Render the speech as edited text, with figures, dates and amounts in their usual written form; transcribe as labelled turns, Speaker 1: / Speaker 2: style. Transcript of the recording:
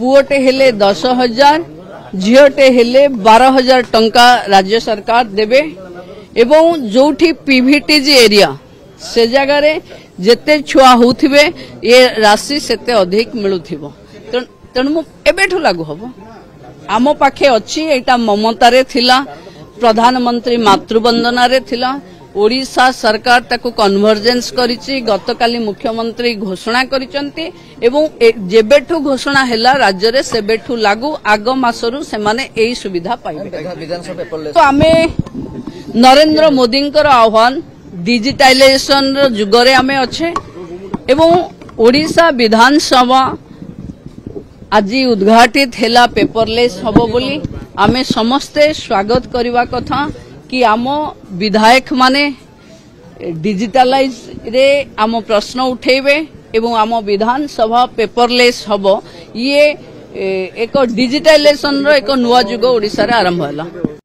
Speaker 1: पुओटे हेले 10,000 झीटे हेले 12,000 टंका राज्य सरकार देबे एवं जोठी पीवीटीजी एरिया से जगार जेते छुआ होथिबे ये राशि सेते अधिक मिलुथिबो तेणु एबेठु लागू हम आम पाखे अच्छी एटा ममतारे थिला प्रधानमंत्री मातृवंदना रे थिला ओडिशा सरकार ताकू कन्वर्जेंस करिछि गतकाली मुख्यमंत्री घोषणा करिसंती एवं जेबेठु घोषणा हैला राज्य रे सेबेठु लागू आग मासरु से माने एई सुविधा पाइबे। तो आमे नरेंद्र मोदी आह्वान डिजिटाइजेशन जुगरे आमे अच्छे एवं ओडिशा विधानसभा आज उद्घाटित हैला पेपरलेस हबो बोली आमे समस्ते स्वागत करवा कथा कि आम विधायक माने डिजिटालाइज रे आम प्रश्न उठेबे एवं आम विधानसभा पेपरलेस हबो ये एक डिजिटाइजेशन रो एक नुआ जुग ओडिशा रे आरंभ हैला।